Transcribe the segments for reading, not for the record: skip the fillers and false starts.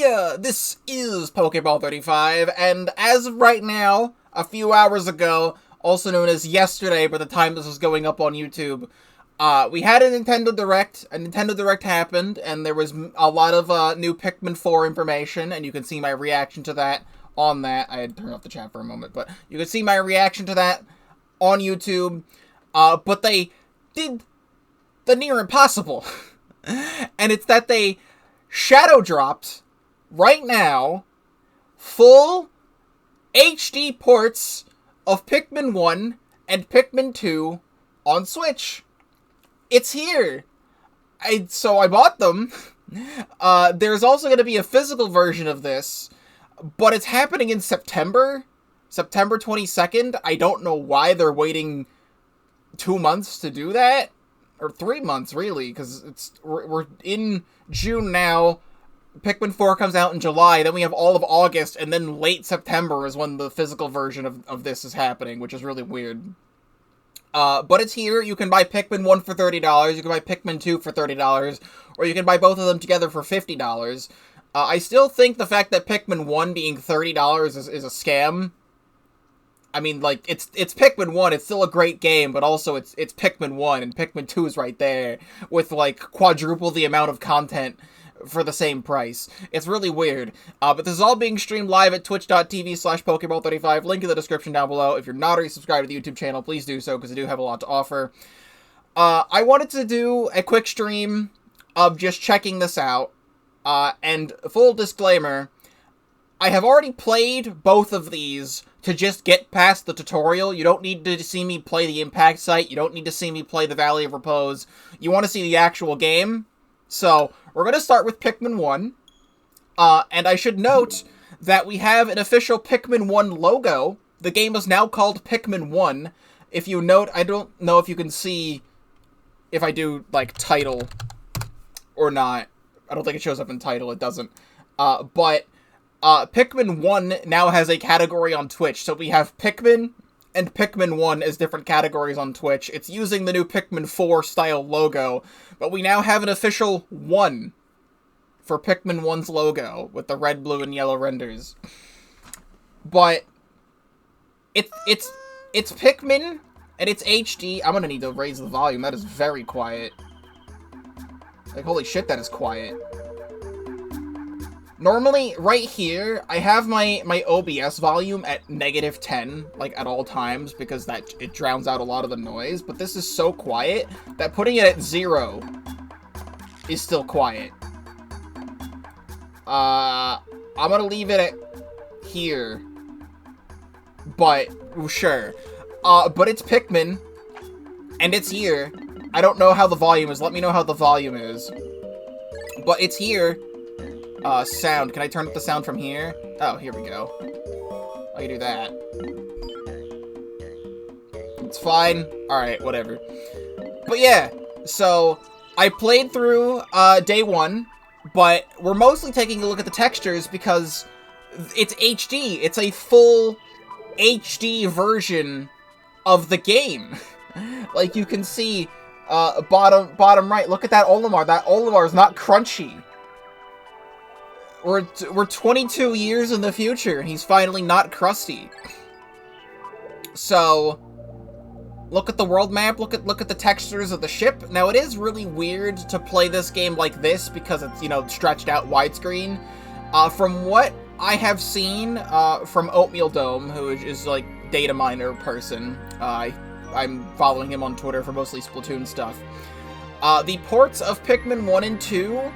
Heya! This is Pokeball35, and as of right now, a few hours ago, also known as yesterday by the time this was going up on YouTube, we had a Nintendo Direct. A Nintendo Direct happened, and there was a lot of new Pikmin 4 information, and you can see my reaction to that on that. I had turned off the chat for a moment, but you can see my reaction to that on YouTube. But they did the near impossible. And it's that they shadow dropped, right now, full HD ports of Pikmin 1 and Pikmin 2 on Switch. It's here. So I bought them. There's also going to be a physical version of this, but it's happening in September 22nd. I don't know why they're waiting 2 months to do that. Or 3 months, really, because we're in June now. Pikmin 4 comes out in July, then we have all of August, and then late September is when the physical version of this is happening, which is really weird. But it's here. You can buy Pikmin 1 for $30, you can buy Pikmin 2 for $30, or you can buy both of them together for $50. I still think the fact that Pikmin 1 being $30 is a scam. I mean, like, it's Pikmin 1, it's still a great game, but also it's Pikmin 1, and Pikmin 2 is right there, with, like, quadruple the amount of content for the same price. It's really weird. But this is all being streamed live at twitch.tv/Pokeball35, link in the description down below. If you're not already subscribed to the YouTube channel, please do so, because I do have a lot to offer. I wanted to do a quick stream of just checking this out, and full disclaimer, I have already played both of these to just get past the tutorial. You don't need to see me play the Impact Site. You don't need to see me play the Valley of Repose. You want to see the actual game. So, we're going to start with Pikmin 1. And I should note that we have an official Pikmin 1 logo. The game is now called Pikmin 1. If you note, I don't know if you can see if I do, like, title or not. I don't think it shows up in title. It doesn't. But Pikmin 1 now has a category on Twitch, so we have Pikmin and Pikmin 1 as different categories on Twitch. It's using the new Pikmin 4 style logo, but we now have an official 1 for Pikmin 1's logo, with the red, blue, and yellow renders. But it's Pikmin, and it's HD. I'm gonna need to raise the volume, that is very quiet. Like, holy shit, that is quiet. Normally, right here, I have my OBS volume at -10, like, at all times, because it drowns out a lot of the noise, but this is so quiet that putting it at 0 is still quiet. I'm gonna leave it at here, but, sure. But it's Pikmin, and it's here. I don't know how the volume is, let me know how the volume is. But it's here. Sound. Can I turn up the sound from here? Oh, here we go. I can do that. It's fine. Alright, whatever. But yeah, so I played through day 1, but we're mostly taking a look at the textures because it's HD. It's a full HD version of the game. Like, you can see bottom right, look at that Olimar. That Olimar is not crunchy. We're 22 years in the future, and he's finally not crusty. So, look at the world map, look at the textures of the ship. Now, it is really weird to play this game like this, because it's, you know, stretched out widescreen. From what I have seen, from Oatmeal Dome, who is like, data miner person, I'm following him on Twitter for mostly Splatoon stuff. The ports of Pikmin 1 and 2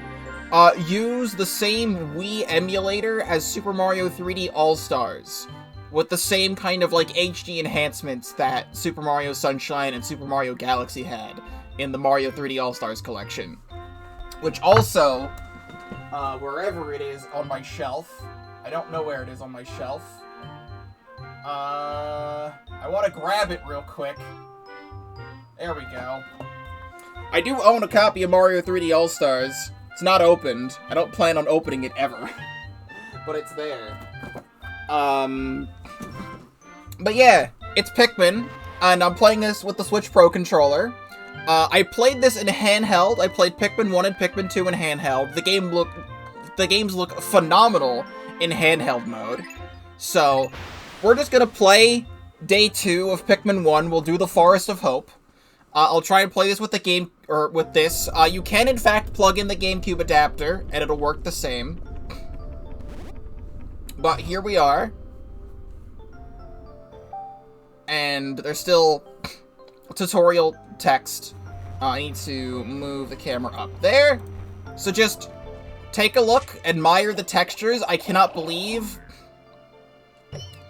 use the same Wii emulator as Super Mario 3D All-Stars, with the same kind of, like, HD enhancements that Super Mario Sunshine and Super Mario Galaxy had in the Mario 3D All-Stars collection. Which also, wherever it is on my shelf, I don't know where it is on my shelf, I want to grab it real quick. There we go. I do own a copy of Mario 3D All-Stars. It's not opened. I don't plan on opening it ever. But it's there. But yeah, it's Pikmin, and I'm playing this with the Switch Pro controller. I played this in handheld. I played Pikmin 1 and Pikmin 2 in handheld. The game looked the games look phenomenal in handheld mode. So, we're just gonna play day 2 of Pikmin 1. We'll do the Forest of Hope. I'll try and play this with the game, or with this. You can, in fact, plug in the GameCube adapter, and it'll work the same. But here we are. And there's still tutorial text. I need to move the camera up there. So just take a look, admire the textures. I cannot believe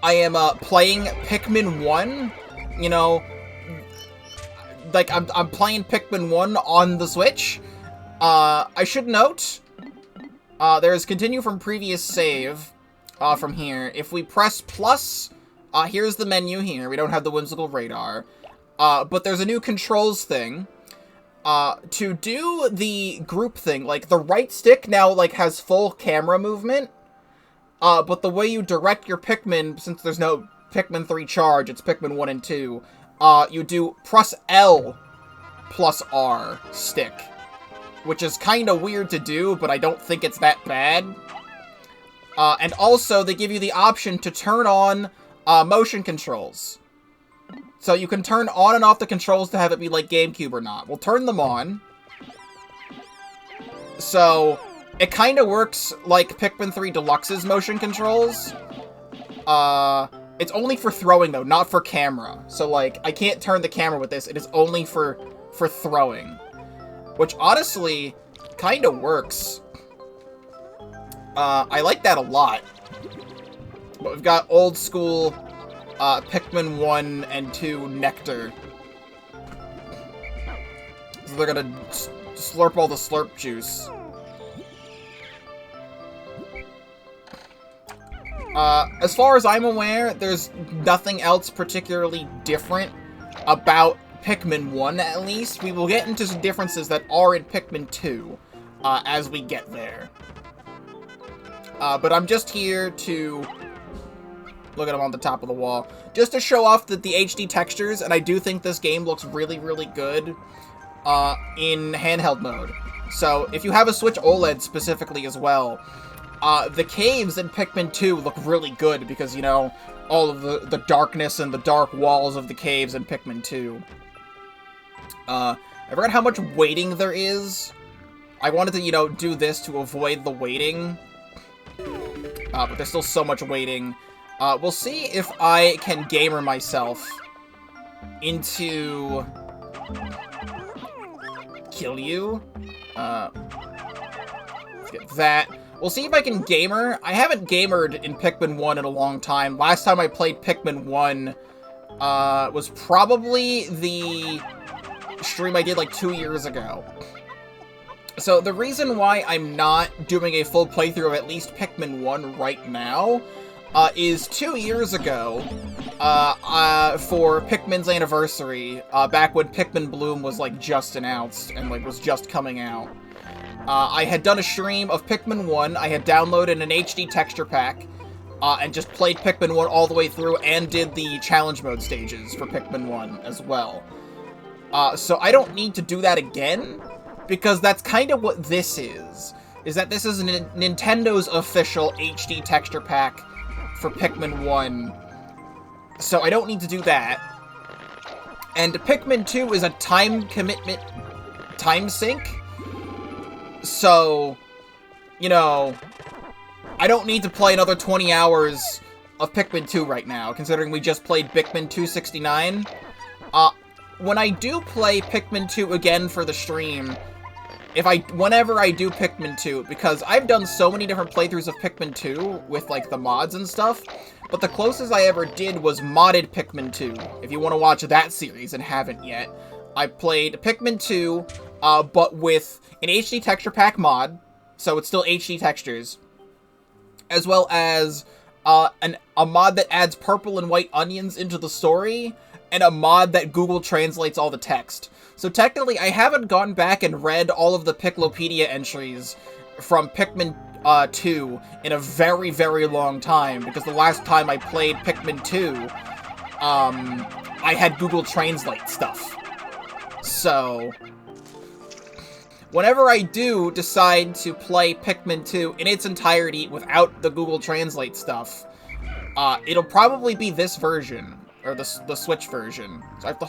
I am playing Pikmin 1. You know, like I'm playing Pikmin 1 on the Switch. I should note, there's continue from previous save from here. If we press plus, here's the menu here. We don't have the whimsical radar. But there's a new controls thing. To do the group thing, like, the right stick now, like, has full camera movement. But the way you direct your Pikmin, since there's no Pikmin 3 charge, it's Pikmin 1 and 2, you do press L plus R stick. Which is kind of weird to do, but I don't think it's that bad. And also, they give you the option to turn on motion controls. So you can turn on and off the controls to have it be like GameCube or not. We'll turn them on. So, it kind of works like Pikmin 3 Deluxe's motion controls. It's only for throwing, though, not for camera. So, like, I can't turn the camera with this. It is only for throwing. Which, honestly, kind of works. I like that a lot. But we've got old school Pikmin 1 and 2 Nectar. So they're gonna slurp all the slurp juice. As far as I'm aware, there's nothing else particularly different about Pikmin 1, at least. We will get into some differences that are in Pikmin 2 as we get there. But I'm just here to look at them on the top of the wall, just to show off the HD textures, and I do think this game looks really, really good in handheld mode. So, if you have a Switch OLED specifically as well, the caves in Pikmin 2 look really good because, you know, all of the darkness and the dark walls of the caves in Pikmin 2. I forgot how much waiting there is. I wanted to, you know, do this to avoid the waiting, but there's still so much waiting. We'll see if I can gamer myself into kill you. Let's get that. We'll see if I can gamer. I haven't gamered in Pikmin 1 in a long time. Last time I played Pikmin 1 was probably the stream I did like 2 years ago. So the reason why I'm not doing a full playthrough of at least Pikmin 1 right now is 2 years ago, for Pikmin's anniversary, back when Pikmin Bloom was, like, just announced, and, like, was just coming out. I had done a stream of Pikmin 1, I had downloaded an HD texture pack, and just played Pikmin 1 all the way through, and did the challenge mode stages for Pikmin 1 as well. So I don't need to do that again, because that's kind of what this is that this is Nintendo's official HD texture pack for Pikmin 1, so I don't need to do that. And Pikmin 2 is a time commitment time sink, so, you know, I don't need to play another 20 hours of Pikmin 2 right now, considering we just played Pikmin 269. When I do play Pikmin 2 again for the stream, whenever I do Pikmin 2, because I've done so many different playthroughs of Pikmin 2 with, like, the mods and stuff, but the closest I ever did was modded Pikmin 2, if you want to watch that series and haven't yet. I played Pikmin 2, but with an HD texture pack mod, so it's still HD textures, as well as a mod that adds purple and white onions into the story, and a mod that Google translates all the text. So technically, I haven't gone back and read all of the Piklopedia entries from Pikmin 2 in a very, very long time, because the last time I played Pikmin 2, I had Google Translate stuff. So, whenever I do decide to play Pikmin 2 in its entirety without the Google Translate stuff, it'll probably be this version, or the Switch version. So I have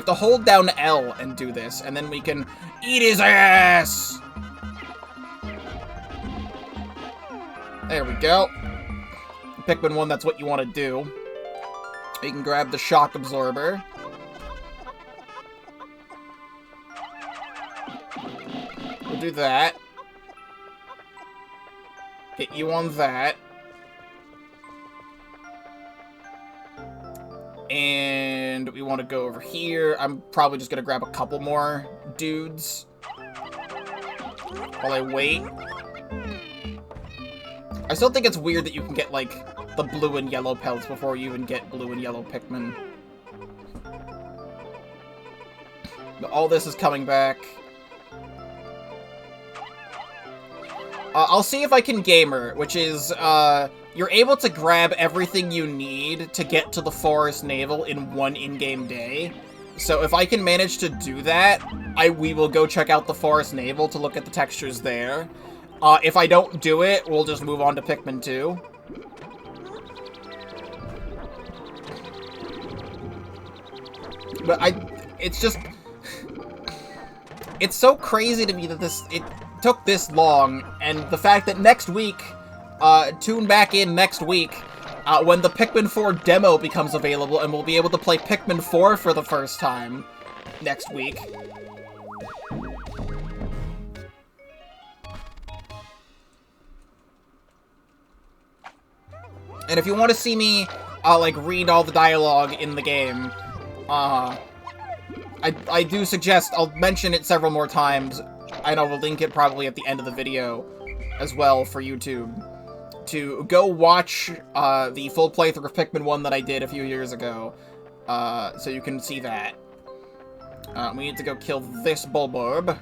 to hold down L and do this, and then we can eat his ass! There we go. Pikmin 1, that's what you want to do. You can grab the shock absorber. We'll do that. Hit you on that. And we want to go over here. I'm probably just going to grab a couple more dudes while I wait. I still think it's weird that you can get, like, the blue and yellow pelts before you even get blue and yellow Pikmin. But all this is coming back. I'll see if I can gamer, which is, you're able to grab everything you need to get to the Forest Navel in one in-game day. So if I can manage to do that, we will go check out the Forest Navel to look at the textures there. If I don't do it, we'll just move on to Pikmin 2. But it's just... It's so crazy to me that it took this long, and the fact that next week, tune back in next week, when the Pikmin 4 demo becomes available, and we'll be able to play Pikmin 4 for the first time next week. And if you want to see me, like, read all the dialogue in the game, I do suggest, I'll mention it several more times, and I will link it probably at the end of the video as well for YouTube, to go watch the full playthrough of Pikmin 1 that I did a few years ago, so you can see that. We need to go kill this Bulborb.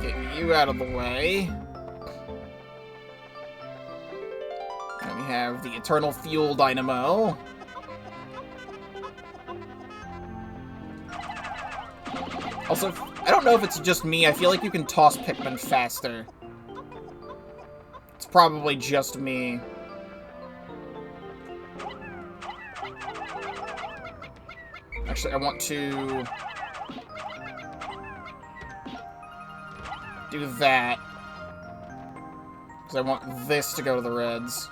Get you out of the way. And we have the Eternal Fuel Dynamo. Also, I don't know if it's just me, I feel like you can toss Pikmin faster. It's probably just me. Actually, I want to do that, because I want this to go to the reds.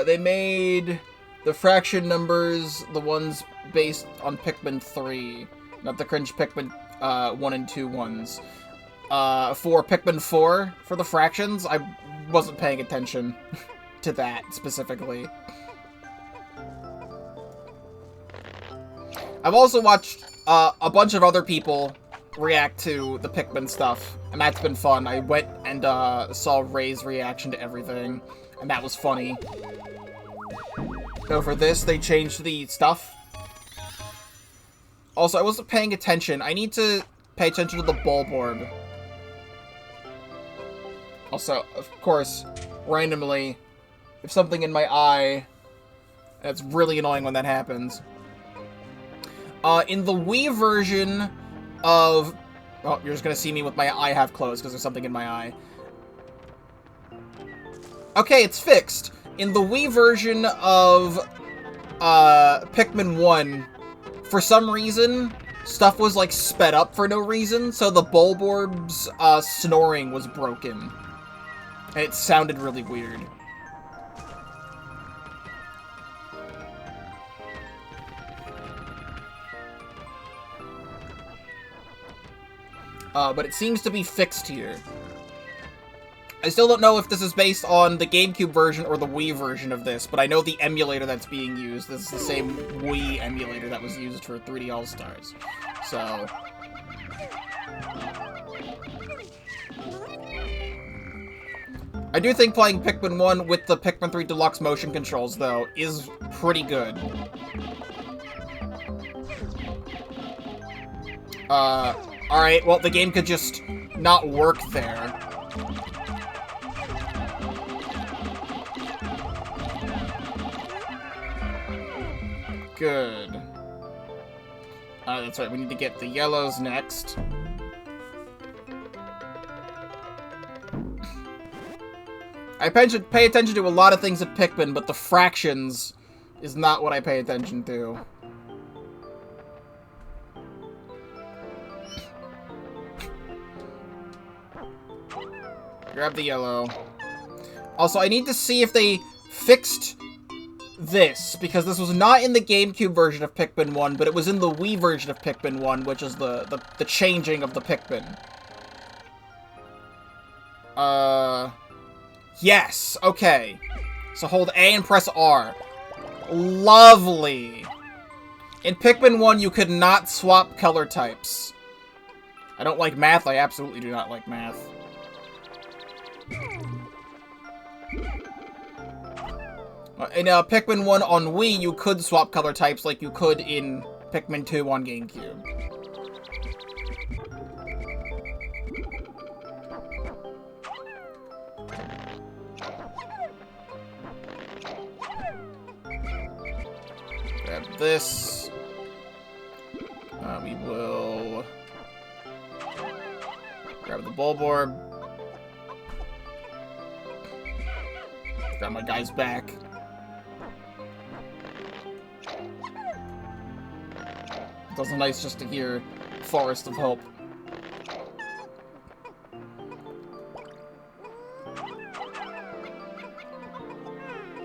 They made the fraction numbers the ones based on Pikmin 3, not the cringe Pikmin 1 and 2 ones. For Pikmin 4, for the fractions, I wasn't paying attention to that specifically. I've also watched a bunch of other people react to the Pikmin stuff, and that's been fun. I went and saw Ray's reaction to everything, and that was funny. So for this, they changed the stuff. Also, I wasn't paying attention. I need to pay attention to the Bulborb. Also, of course, randomly, if something in my eye, that's really annoying when that happens. In the Wii version of... Oh, you're just gonna see me with my eye half closed because there's something in my eye. Okay, it's fixed. In the Wii version of Pikmin 1, for some reason, stuff was, like, sped up for no reason, so the Bulborb's snoring was broken. And it sounded really weird. But it seems to be fixed here. I still don't know if this is based on the GameCube version or the Wii version of this, but I know the emulator that's being used. This is the same Wii emulator that was used for 3D All-Stars. So... I do think playing Pikmin 1 with the Pikmin 3 Deluxe motion controls, though, is pretty good. Alright, well, the game could just not work there. Good. That's right, we need to get the yellows next. I pay attention to a lot of things at Pikmin, but the fractions is not what I pay attention to. Grab the yellow. Also, I need to see if they fixed this, because this was not in the GameCube version of Pikmin 1, but it was in the Wii version of Pikmin 1, which is the changing of the Pikmin. Yes, okay. So hold A and press R. Lovely. In Pikmin 1, you could not swap color types. I don't like math, I absolutely do not like math. In Pikmin 1 on Wii, you could swap color types like you could in Pikmin 2 on GameCube. Grab this. We will grab the Bulborb. Grab my guys back. It was nice just to hear Forest of Hope.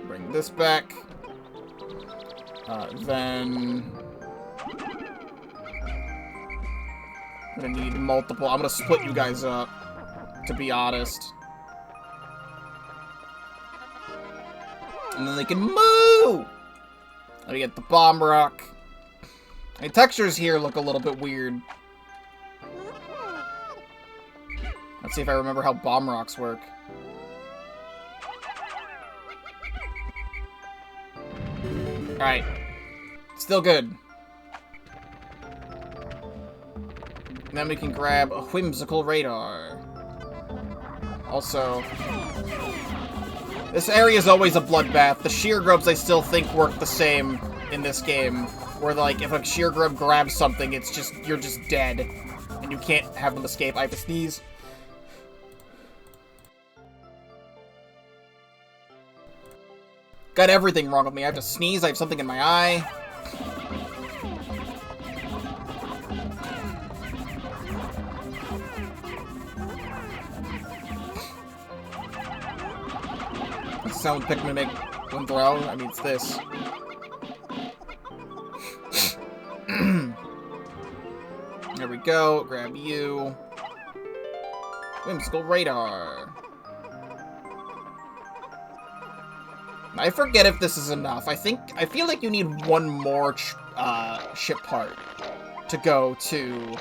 Bring this back. Then I'm gonna need multiple. I'm gonna split you guys up, to be honest. And then they can move! Let me get the Bomb Rock. The textures here look a little bit weird. Let's see if I remember how Bomb Rocks work. Alright. Still good. And then we can grab a Whimsical Radar. Also, this area is always a bloodbath. The sheer grubs I still think work the same in this game. Where, like, if a sheer grub grabs something, it's just, you're just dead. And you can't have them escape. I have to sneeze. Got everything wrong with me. I have to sneeze, I have something in my eye. What's the sound Pikmin make when thrown? I mean, it's this. There we go. Grab you. Whimsical Radar. I forget if this is enough. I feel like you need one more ship part to go to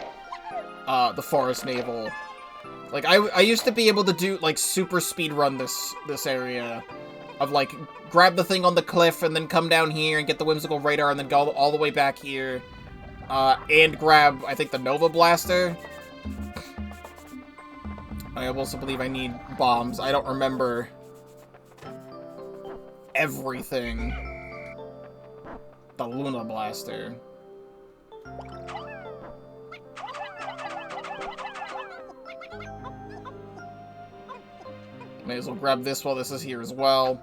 the Forest Navel. Like I used to be able to do like super speed run this area of like grab the thing on the cliff and then come down here and get the Whimsical Radar and then go all the way back here and grab I think the Nova Blaster. I also believe I need bombs. I don't remember everything. The Luna Blaster. May as well grab this while this is here as well.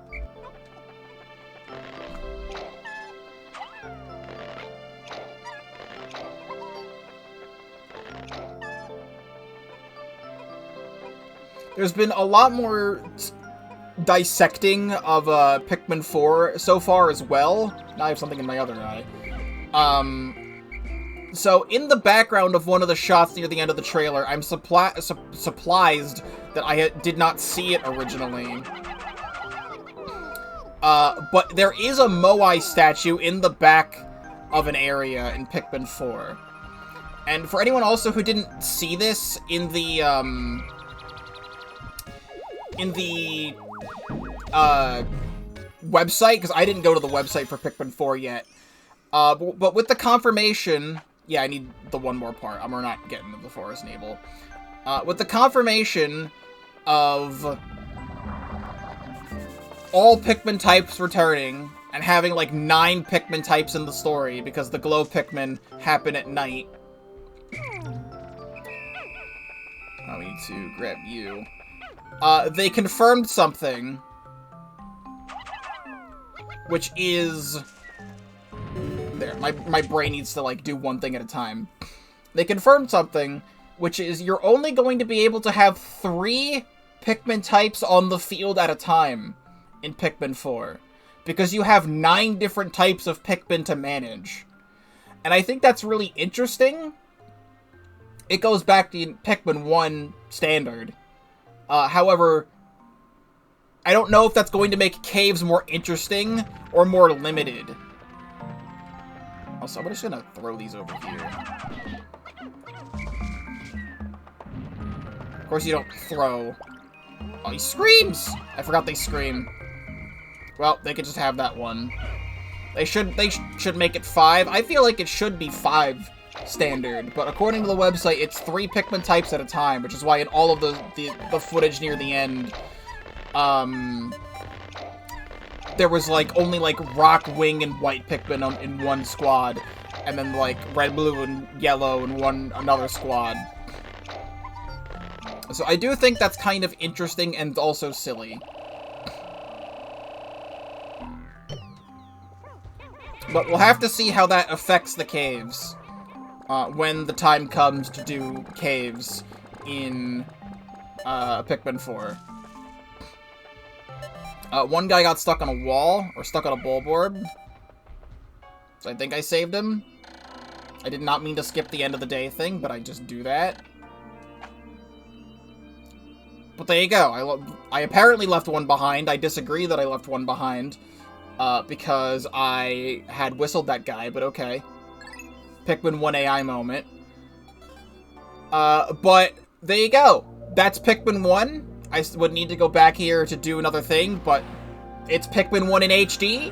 There's been a lot more dissecting of Pikmin 4 so far as well. Now I have something in my other eye. So in the background of one of the shots near the end of the trailer, I'm surprised that I did not see it originally. But there is a Moai statue in the back of an area in Pikmin 4. And for anyone also who didn't see this in the website, because I didn't go to the website for Pikmin 4 yet. But with the confirmation... Yeah, I need the one more part. We're not getting to the Forest Navel. With the confirmation, of all Pikmin types returning and having like 9 Pikmin types in the story because the glow Pikmin happen at night. Oh, we need to grab you. They confirmed something, which is... There, my brain needs to, like, do one thing at a time. They confirmed something, which is you're only going to be able to have 3 Pikmin types on the field at a time in Pikmin 4. Because you have 9 different types of Pikmin to manage. And I think that's really interesting. It goes back to Pikmin 1 standard. However, I don't know if that's going to make caves more interesting or more limited. Also, I'm just gonna throw these over here. Of course you don't throw... Oh, he screams! I forgot they scream. Well, they could just have that one. They should make it 5. I feel like it should be 5 standard, but according to the website, it's 3 Pikmin types at a time, which is why in all of the footage near the end, there was like only like rock, wing, and white Pikmin in one squad, and then like red, blue, and yellow in another squad. So I do think that's kind of interesting and also silly. But we'll have to see how that affects the caves when the time comes to do caves in Pikmin 4. One guy got stuck on a wall, or stuck on a bulborb. So I think I saved him. I did not mean to skip the end of the day thing, but I just do that. But there you go. I apparently left one behind. I disagree that I left one behind. Because I had whistled that guy, but okay. Pikmin 1 AI moment. But there you go. That's Pikmin 1. I would need to go back here to do another thing, but it's Pikmin 1 in HD,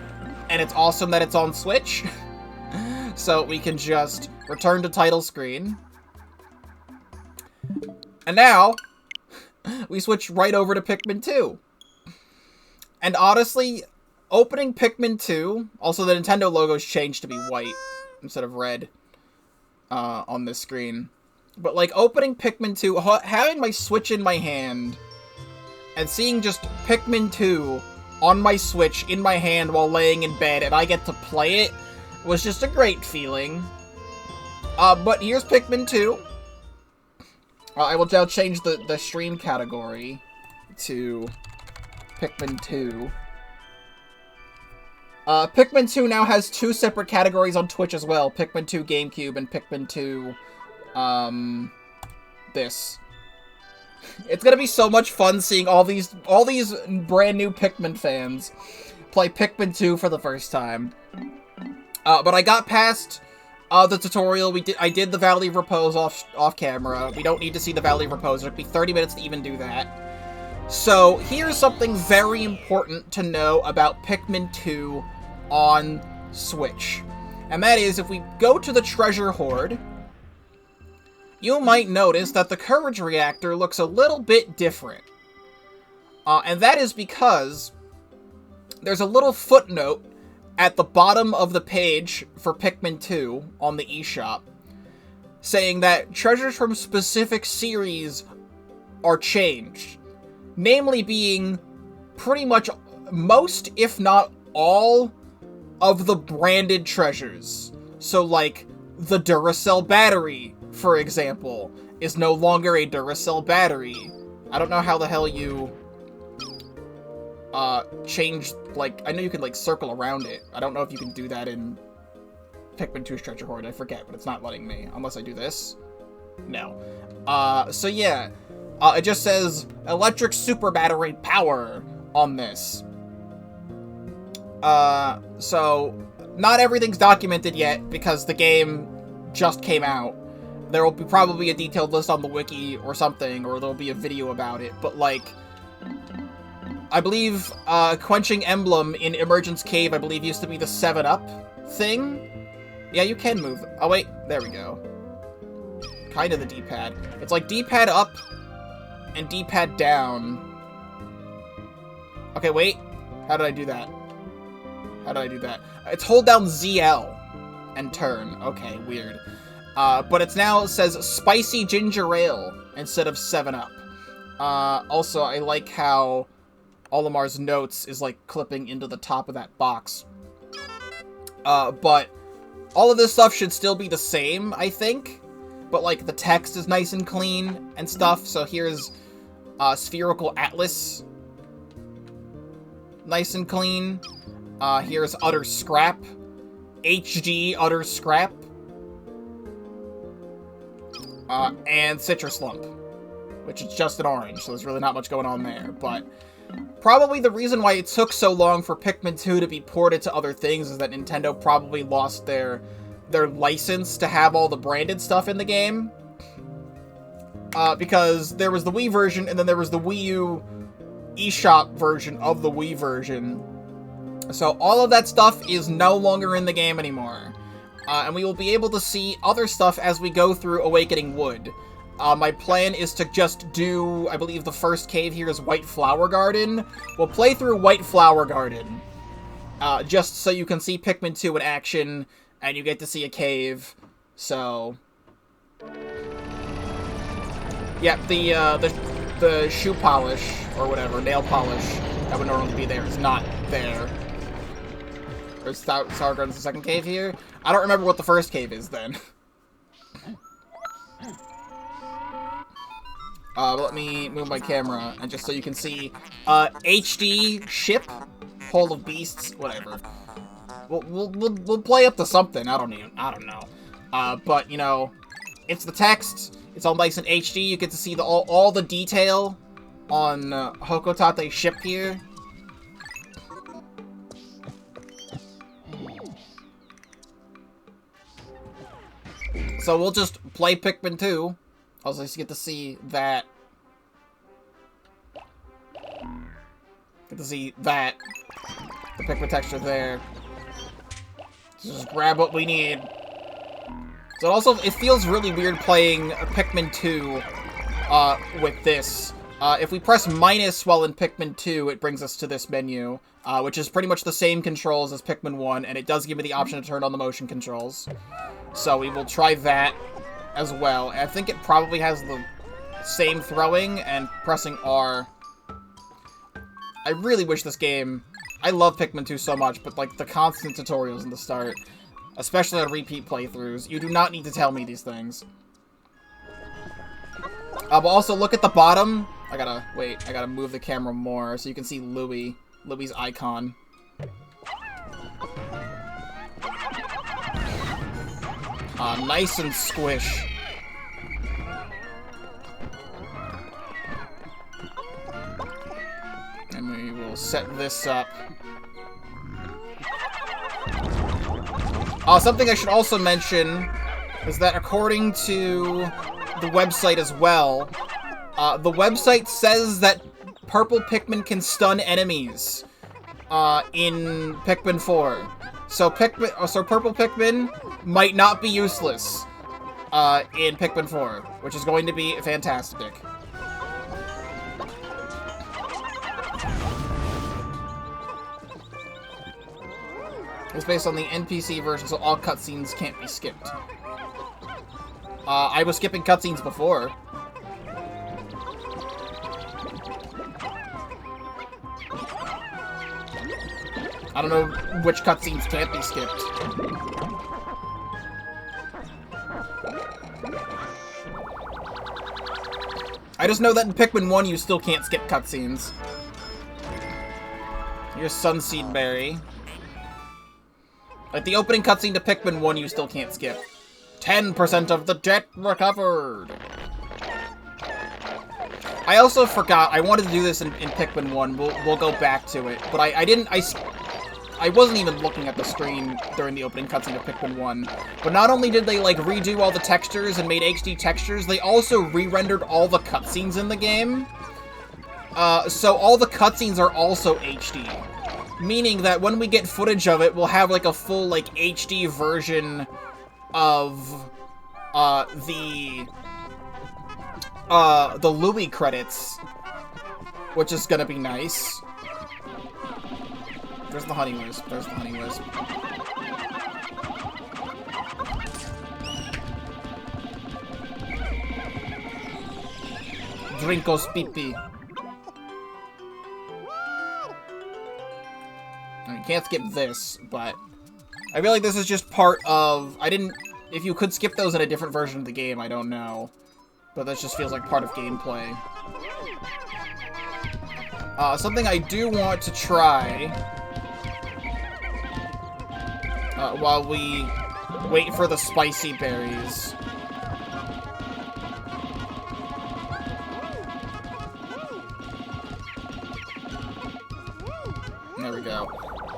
and it's awesome that it's on Switch. So we can just return to title screen. And now, we switch right over to Pikmin 2. And honestly, opening Pikmin 2, also the Nintendo logo's changed to be white instead of red on this screen. But like opening Pikmin 2, having my Switch in my hand, and seeing just Pikmin 2 on my Switch in my hand while laying in bed, and I get to play it, was just a great feeling. But here's Pikmin 2. I will now change the stream category to Pikmin 2. Pikmin 2 now has 2 separate categories on Twitch as well. Pikmin 2 GameCube and Pikmin 2, this. It's gonna be so much fun seeing all these brand new Pikmin fans play Pikmin 2 for the first time. But I got past the tutorial. I did the Valley of Repose off camera. We don't need to see the Valley of Repose. It'll be 30 minutes to even do that. So here's something very important to know about Pikmin 2 on Switch. And that is, if we go to the treasure hoard, you might notice that the courage reactor looks a little bit different. And that is because there's a little footnote at the bottom of the page for Pikmin 2 on the eShop saying that treasures from specific series are changed. Namely being pretty much most, if not all, of the branded treasures. So like, the Duracell battery, for example, is no longer a Duracell battery. I don't know how the hell you change, like, I know you can like circle around it. I don't know if you can do that in Pikmin 2's treasure hoard. I forget, but it's not letting me, unless I do this. No. So yeah. It just says electric super battery power on this. So not everything's documented yet because the game just came out. There will be probably a detailed list on the wiki or something, or there'll be a video about it. But like, I believe Quenching Emblem in Emergence Cave, I believe, used to be the 7-Up thing. Yeah, you can move. Oh wait, there we go. Kind of the D-pad. It's like D-pad up, and D-pad down. Okay, wait. How did I do that? How did I do that? It's hold down ZL and turn. Okay, weird. But it's now, it says Spicy Ginger Ale instead of 7-Up. Also, I like how Olimar's notes is, like, clipping into the top of that box. But all of this stuff should still be the same, I think. But, like, the text is nice and clean and stuff. So here's Spherical Atlas. Nice and clean. Here's Utter Scrap. HD Utter Scrap. And Citrus Lump, which is just an orange, so there's really not much going on there. But probably the reason why it took so long for Pikmin 2 to be ported to other things is that Nintendo probably lost their license to have all the branded stuff in the game. Because there was the Wii version, and then there was the Wii U eShop version of the Wii version. So all of that stuff is no longer in the game anymore. And we will be able to see other stuff as we go through Awakening Wood. My plan is to just do, I believe the first cave here is White Flower Garden. We'll play through White Flower Garden, just so you can see Pikmin 2 in action, and you get to see a cave. So, yeah, the shoe polish, or whatever, nail polish, that would normally be there is not there. There's Sour Garden's the second cave here. I don't remember what the first cave is then. Let me move my camera, and just so you can see, HD ship, Hole of Beasts, whatever. We'll play up to something. I don't know. But you know, it's the text. It's all nice in HD. You get to see all the detail on Hokotate's ship here. So we'll just play Pikmin 2. Also, just get to see that. Get to see that. The Pikmin texture there. Just grab what we need. So it feels really weird playing Pikmin 2 with this. If we press minus while in Pikmin 2, it brings us to this menu, which is pretty much the same controls as Pikmin 1, and it does give me the option to turn on the motion controls. So we will try that as well. I think it probably has the same throwing and pressing R. I really wish this game... I love Pikmin 2 so much, but like the constant tutorials in the start, especially on repeat playthroughs, you do not need to tell me these things. But also look at the bottom. I gotta move the camera more so you can see Louie's icon. Nice and squish. And we will set this up. Something I should also mention is that according to the website as well, the website says that purple Pikmin can stun enemies in Pikmin 4. So purple Pikmin might not be useless in Pikmin 4, which is going to be fantastic. It's based on the NPC version, so all cutscenes can't be skipped. I was skipping cutscenes before. I don't know which cutscenes can't be skipped. I just know that in Pikmin 1 you still can't skip cutscenes. Here's Sunseed Berry. Like, the opening cutscene to Pikmin 1 you still can't skip. 10% of the debt recovered! I also forgot, I wanted to do this in Pikmin 1, we'll go back to it, but I wasn't even looking at the screen during the opening cutscene of Pikmin 1. But not only did they, like, redo all the textures and made HD textures, they also re-rendered all the cutscenes in the game. So all the cutscenes are also HD. Meaning that when we get footage of it, we'll have, like, a full, like, HD version of, the Louis credits, which is gonna be nice. There's the Honey Wisp. There's the Honey Wisp. Drinkos Pipi. You can't skip this, but I feel like this is just part of... If you could skip those in a different version of the game, I don't know. But this just feels like part of gameplay. Something I do want to try... while we wait for the spicy berries. There we go.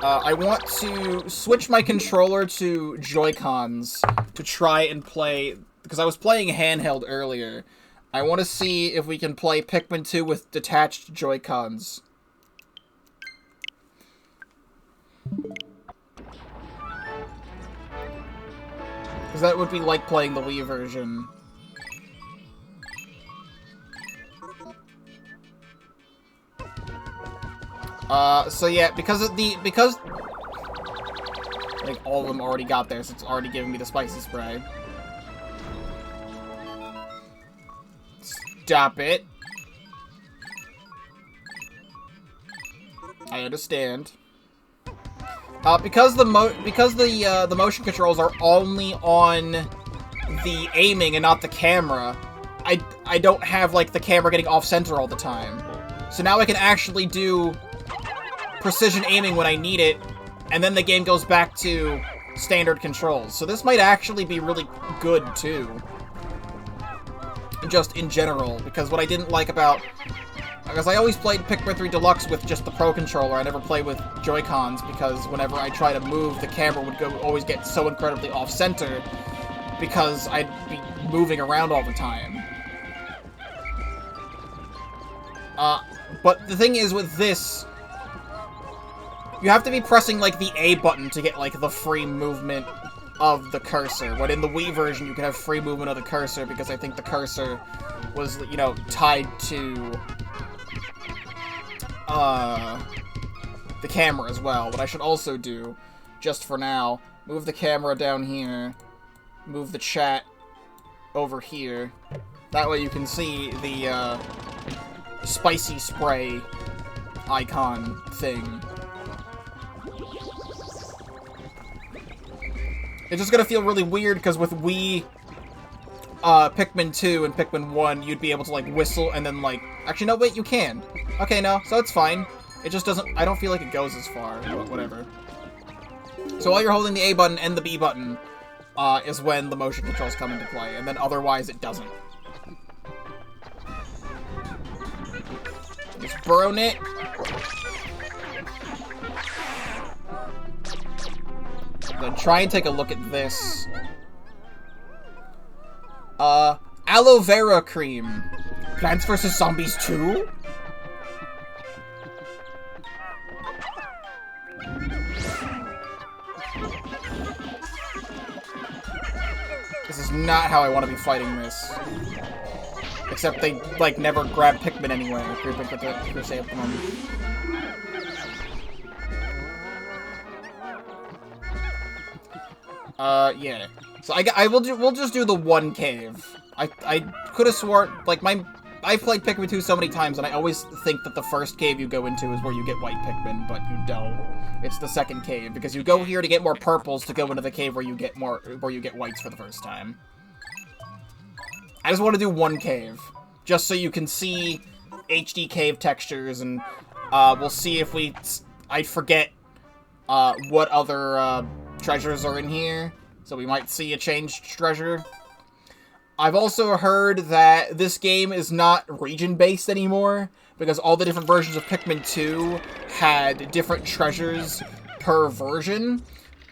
I want to switch my controller to Joy-Cons to try and play, because I was playing handheld earlier. I want to see if we can play Pikmin 2 with detached Joy-Cons. Because that would be like playing the Wii version. So yeah, because like all of them already got there, so it's already giving me the spicy spray. Stop it. I understand. Because the motion controls are only on the aiming and not the camera, I don't have like the camera getting off center all the time. So now I can actually do precision aiming when I need it, and then the game goes back to standard controls. So this might actually be really good too. Just in general, because what I didn't like about... Because I always played Pikmin 3 Deluxe with just the Pro Controller. I never played with Joy-Cons, because whenever I try to move, the camera would always get so incredibly off-center, because I'd be moving around all the time. But the thing is with this, you have to be pressing, like, the A button to get, like, the free movement of the cursor. But in the Wii version, you can have free movement of the cursor, because I think the cursor was, you know, tied to the camera as well. What I should also do, just for now, move the camera down here, move the chat over here. That way you can see the spicy spray icon thing. It's just gonna feel really weird, because with Wii, Pikmin 2 and Pikmin 1, you'd be able to, like, whistle and then, like... Actually, no, wait, you can. Okay, no, so it's fine. It just doesn't... I don't feel like it goes as far, but whatever. So while you're holding the A button and the B button, is when the motion controls come into play, and then otherwise it doesn't. Just burn it. Then try and take a look at this. Aloe Vera Cream. Plants vs. Zombies 2? This is not how I want to be fighting this. Except they, like, never grab Pikmin anyway. Yeah. So we'll just do the one cave. I could have sworn, like, I've played Pikmin 2 so many times, and I always think that the first cave you go into is where you get white Pikmin, but you don't. It's the second cave, because you go here to get more purples to go into the cave where you get whites for the first time. I just want to do one cave, just so you can see HD cave textures, and we'll see if I forget what other treasures are in here, so we might see a changed treasure. I've also heard that this game is not region-based anymore, because all the different versions of Pikmin 2 had different treasures per version.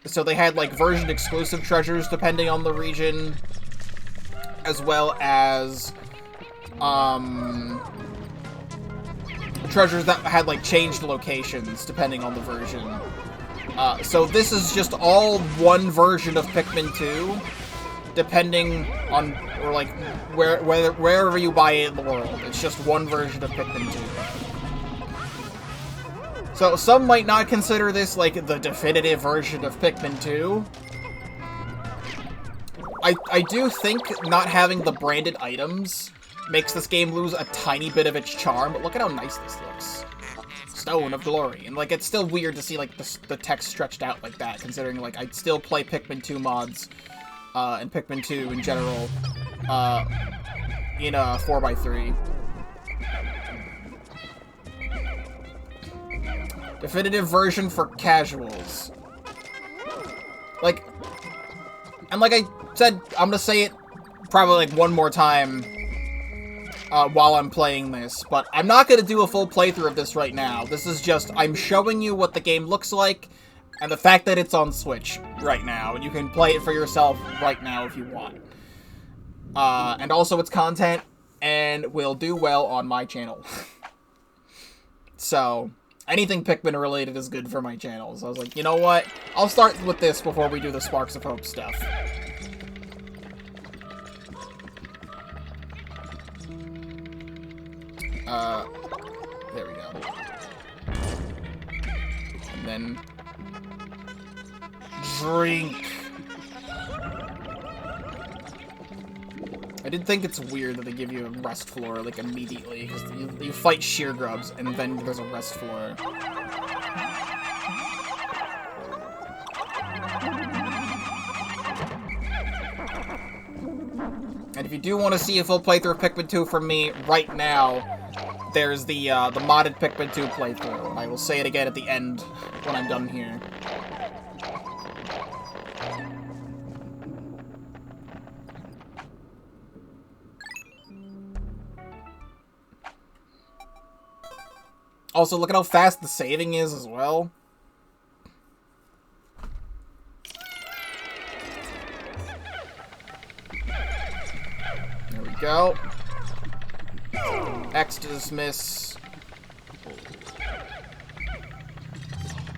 So they had, like, version-exclusive treasures depending on the region, as well as treasures that had, like, changed locations depending on the version. So this is just all one version of Pikmin 2, depending on, or like, wherever you buy it in the world. It's just one version of Pikmin 2. So, some might not consider this, like, the definitive version of Pikmin 2. I do think not having the branded items makes this game lose a tiny bit of its charm, but look at how nice this looks. Stone of Glory. And, like, it's still weird to see, like, the text stretched out like that, considering, like, I still play Pikmin 2 mods, and Pikmin 2 in general, in a 4x3. Definitive version for casuals. Like, and like I said, I'm gonna say it probably, like, one more time, while I'm playing this, but I'm not gonna do a full playthrough of this right now. This is just, I'm showing you what the game looks like, and the fact that it's on Switch right now, and you can play it for yourself right now if you want. And also its content, and will do well on my channel. So, anything Pikmin related is good for my channel, so I was like, you know what? I'll start with this before we do the Sparks of Hope stuff. There we go. And then drink. I did think it's weird that they give you a rest floor, like, immediately, because you fight sheer grubs, and then there's a rest floor. And if you do want to see a full playthrough of Pikmin 2 from me right now, there's the modded Pikmin 2 playthrough. I will say it again at the end when I'm done here. Also, look at how fast the saving is as well. There we go. X to dismiss.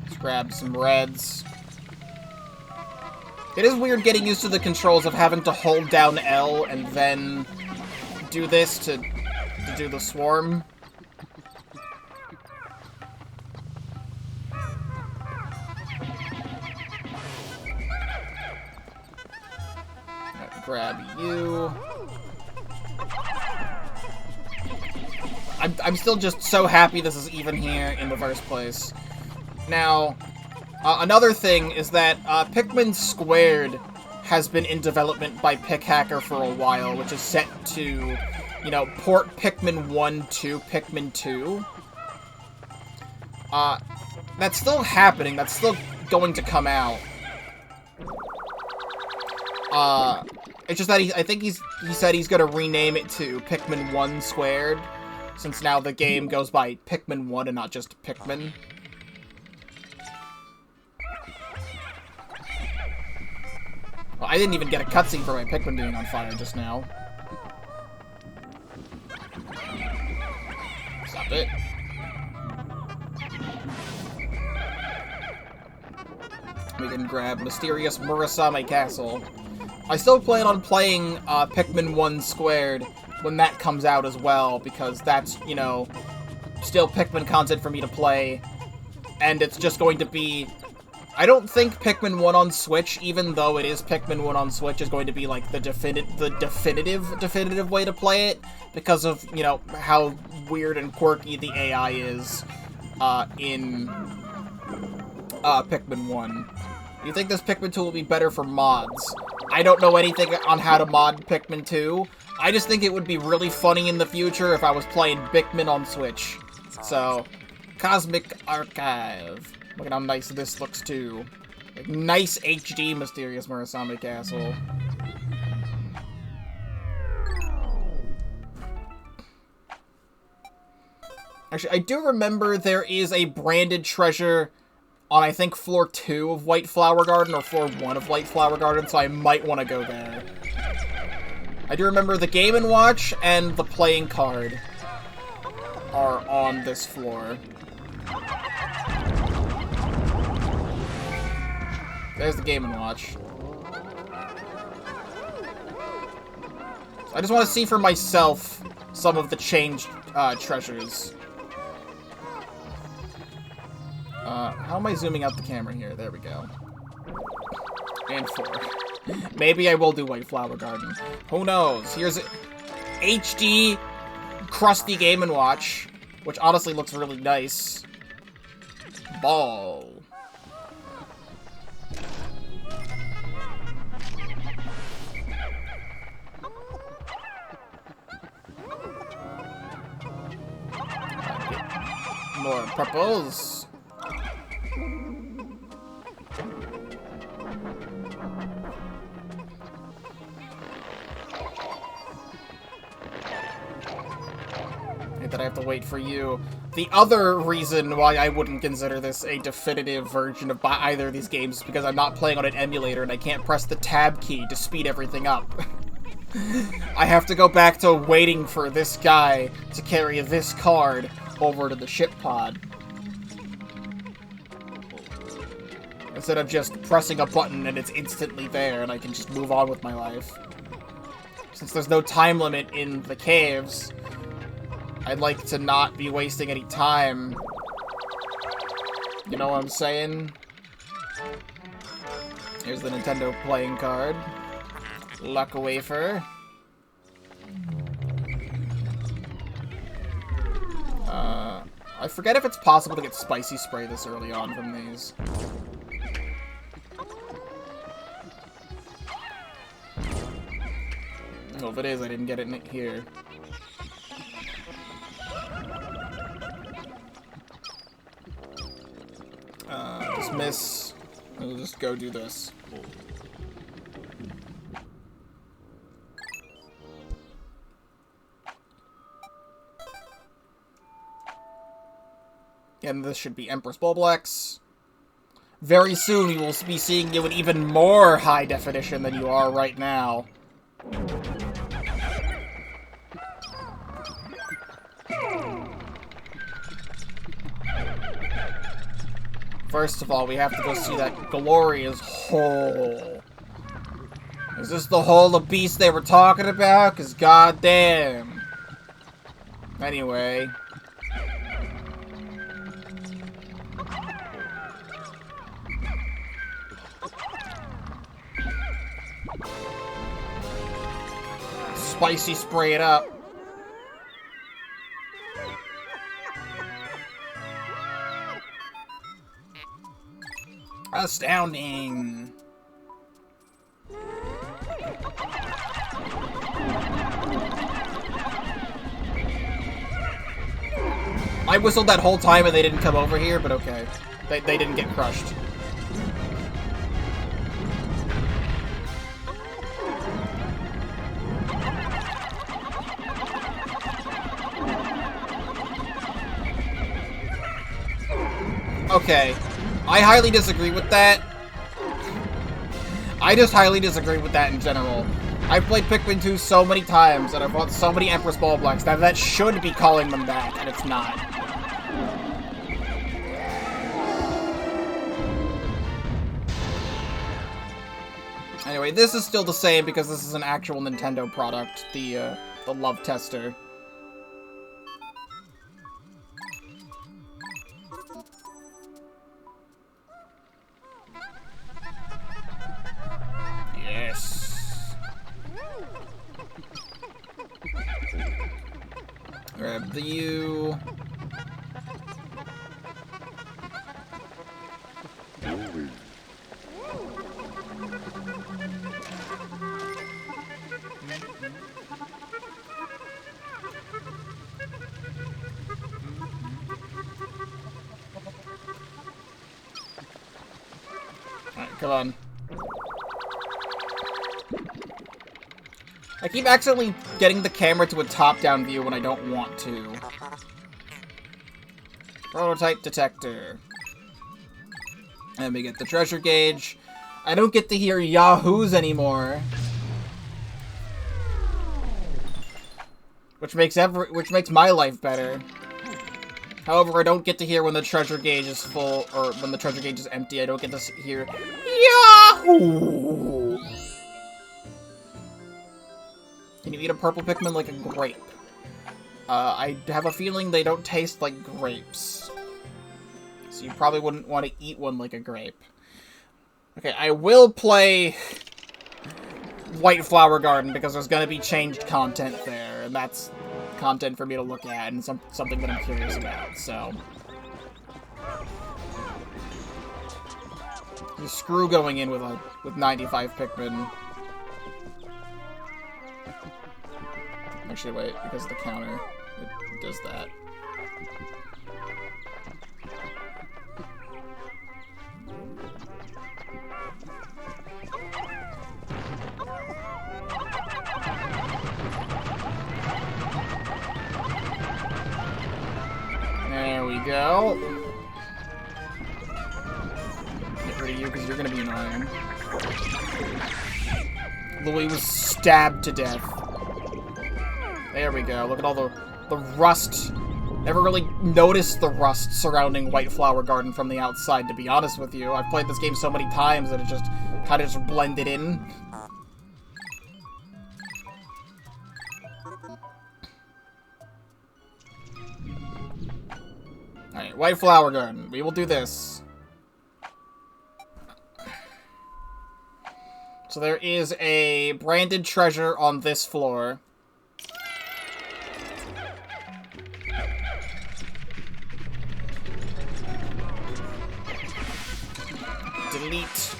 Let's grab some reds. It is weird getting used to the controls of having to hold down L and then do this to do the swarm. Grab you. I'm still just so happy this is even here in the first place. Now, another thing is that Pikmin Squared has been in development by PikHacker for a while, which is set to, you know, port Pikmin 1 to Pikmin 2. That's still happening. That's still going to come out. It's just that I think he said he's gonna rename it to Pikmin 1 Squared, since now the game goes by Pikmin 1 and not just Pikmin. Well, I didn't even get a cutscene for my Pikmin being on fire just now. Stop it. We can grab Mysterious Murasame Castle. I still plan on playing Pikmin 1 Squared when that comes out as well, because that's, you know, still Pikmin content for me to play, and it's just going to be... I don't think Pikmin 1 on Switch, even though it is Pikmin 1 on Switch, is going to be, like, the definitive way to play it, because of, you know, how weird and quirky the AI is in Pikmin 1. You think this Pikmin 2 will be better for mods? I don't know anything on how to mod Pikmin 2. I just think it would be really funny in the future if I was playing Pikmin on Switch. So, Cosmic Archive. Look at how nice this looks, too. Like, nice HD Mysterious Murasame Castle. Actually, I do remember there is a branded treasure on, I think, floor 2 of White Flower Garden, or floor 1 of White Flower Garden, so I might want to go there. I do remember the Game & Watch and the playing card are on this floor. There's the Game & Watch. I just want to see for myself some of the changed treasures. How am I zooming out the camera here? There we go. And 4. Maybe I will do White Flower Garden. Who knows? Here's HD crusty Game & Watch, which honestly looks really nice. Ball. More purples. That I have to wait for you. The other reason why I wouldn't consider this a definitive version of either of these games is because I'm not playing on an emulator and I can't press the tab key to speed everything up. I have to go back to waiting for this guy to carry this card over to the ship pod. Instead of just pressing a button and it's instantly there and I can just move on with my life. Since there's no time limit in the caves, I'd like to not be wasting any time. You know what I'm saying? Here's the Nintendo playing card. Luck wafer. I forget if it's possible to get spicy spray this early on from these. Well, if it is, I didn't get it in here. Dismiss. We'll just go do this. And this should be Empress Bulblex. Very soon we will be seeing you in even more high definition than you are right now. First of all, we have to go see that glorious hole. Is this the hole of beast they were talking about? Because goddamn. Anyway. Spicy spray it up. Astounding. I whistled that whole time and they didn't come over here, but okay. They didn't get crushed. Okay. I highly disagree with that. I just highly disagree with that in general. I've played Pikmin 2 so many times, and I've bought so many Empress Bulblex that should be calling them back, and it's not. Anyway, this is still the same because this is an actual Nintendo product, the Love Tester. Grab the U. Alright, come on. I keep accidentally getting the camera to a top-down view when I don't want to. Prototype detector. Let me get the treasure gauge. I don't get to hear yahoos anymore. Which makes my life better. However, I don't get to hear when the treasure gauge is full, or when the treasure gauge is empty. I don't get to hear Yahoo! Can you eat a purple Pikmin like a grape? I have a feeling they don't taste like grapes. So you probably wouldn't want to eat one like a grape. Okay, I will play White Flower Garden because there's going to be changed content there, and that's content for me to look at and something that I'm curious about, so. The screw going in with 95 Pikmin. Actually, wait, because of the counter, it does that. There we go. Get rid of you because you're gonna be annoying. Louis was stabbed to death. There we go. Look at all the rust. Never really noticed the rust surrounding White Flower Garden from the outside, to be honest with you. I've played this game so many times that it just kind of just blended in. Alright, White Flower Garden. We will do this. So there is a branded treasure on this floor. Delete.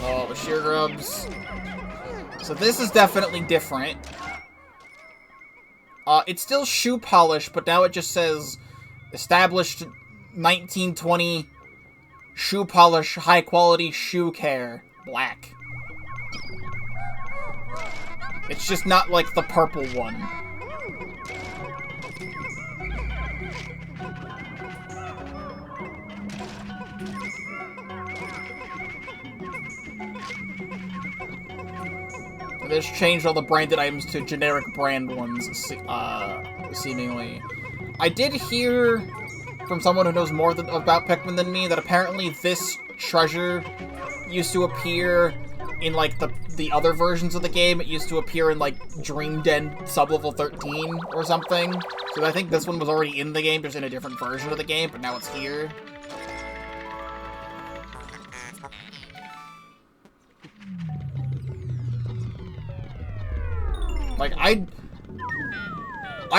Oh, the sheer grubs. So this is definitely different. It's still shoe polish, but now it just says established 1920 shoe polish, high quality shoe care, black. It's just not like the purple one. They just changed all the branded items to generic brand ones, seemingly. I did hear from someone who knows more about Pikmin than me that apparently this treasure used to appear in, like, the other versions of the game. It used to appear in, like, Dream Den Sublevel 13 or something. So I think this one was already in the game, just in a different version of the game, but now it's here. Like, I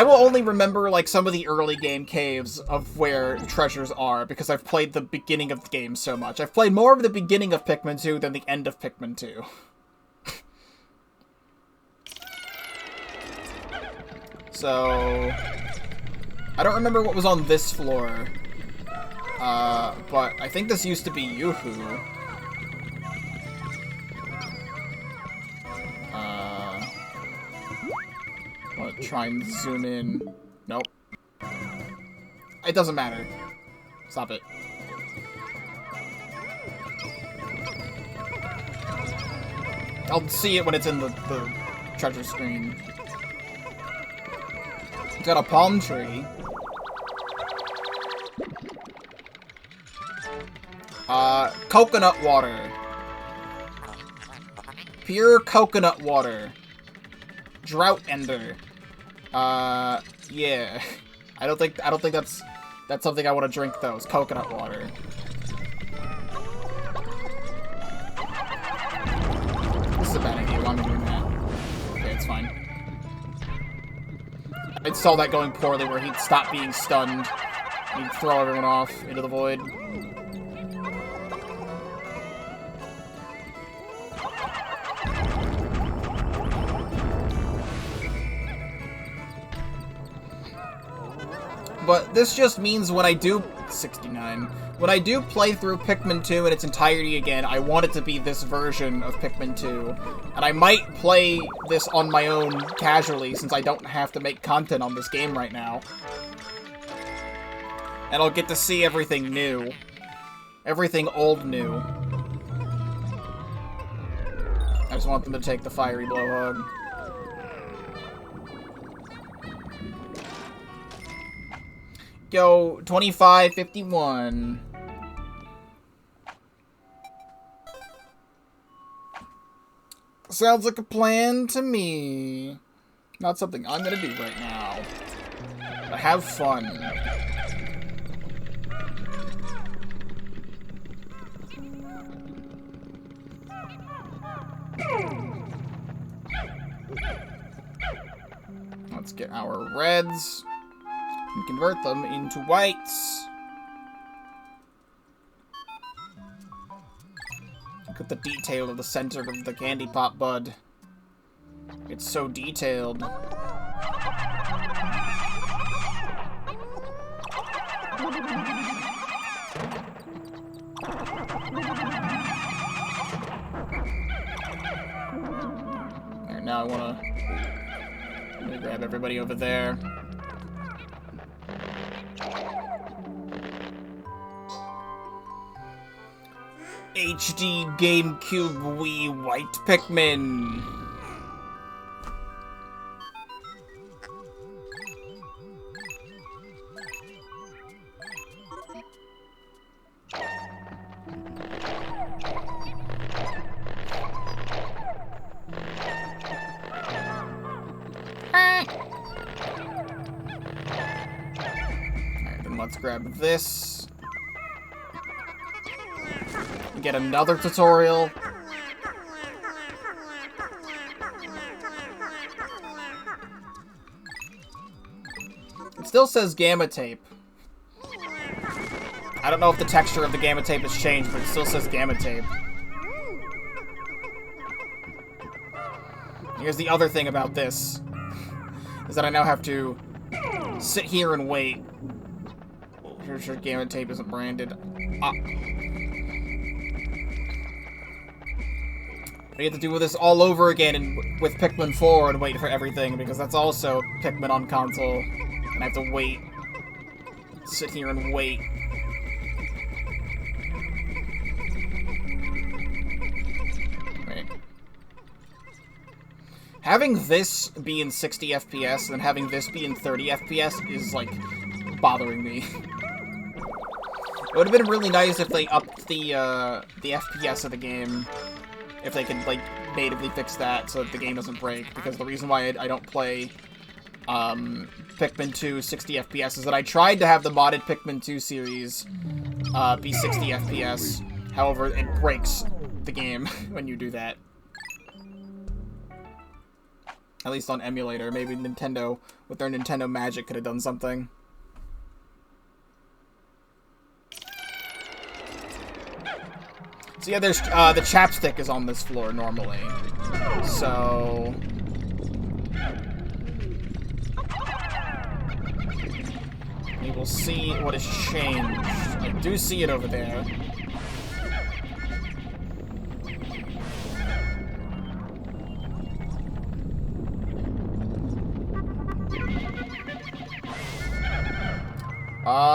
will only remember, like, some of the early game caves of where treasures are, because I've played the beginning of the game so much. I've played more of the beginning of Pikmin 2 than the end of Pikmin 2. So, I don't remember what was on this floor, but I think this used to be Yoo-Hoo. Try and zoom in. Nope. It doesn't matter. Stop it. I'll see it when it's in the treasure screen. It's got a palm tree. Coconut water. Pure coconut water. Drought ender. Yeah. I don't think that's something I want to drink though. It's coconut water. This is a bad idea. Why am I doing that? Okay, it's fine. I saw that going poorly where he'd stop being stunned and he'd throw everyone off into the void. But this just means when I do 69, when I do play through Pikmin 2 in its entirety again, I want it to be this version of Pikmin 2. And I might play this on my own casually, since I don't have to make content on this game right now. And I'll get to see everything new. Everything old new. I just want them to take the fiery blowhog. go 2551. Sounds like a plan to me. Not something I'm gonna do right now. But have fun. Let's get our reds and convert them into whites. Look at the detail of the center of the candy pop bud. It's so detailed. Alright, now I'm gonna grab everybody over there. HD GameCube Wii White Pikmin. Alright, then let's grab this. Get another tutorial. It still says gamma tape. I don't know if the texture of the gamma tape has changed, but it still says gamma tape. Here's the other thing about this, is that I now have to sit here and wait. Here's your gamma tape isn't branded. I get to do this all over again with Pikmin 4 and wait for everything, because that's also Pikmin on console. And I have to wait. Sit here and wait. Right. Having this be in 60 FPS and then having this be in 30 FPS is, like, bothering me. It would have been really nice if they upped the FPS of the game. If they could, like, natively fix that so that the game doesn't break. Because the reason why I don't play Pikmin 2 60 FPS is that I tried to have the modded Pikmin 2 series be 60 FPS. However, it breaks the game when you do that. At least on emulator. Maybe Nintendo, with their Nintendo Magic, could have done something. So yeah, there's, the chapstick is on this floor normally. So... we will see what has changed. I do see it over there.